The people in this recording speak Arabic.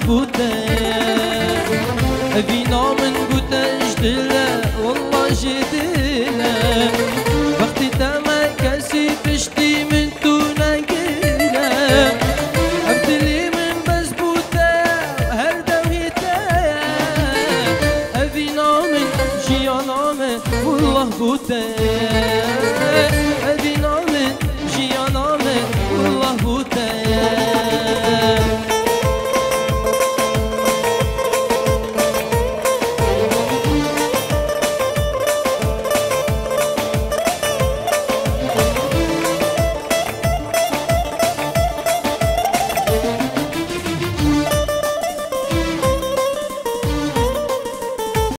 بوده فينا من بوده جدله والله جدله وقت تما كسي تشتي من تونا قيله ابتلي من بس بوده هر دوهيته فينا من جيانا من والله بوده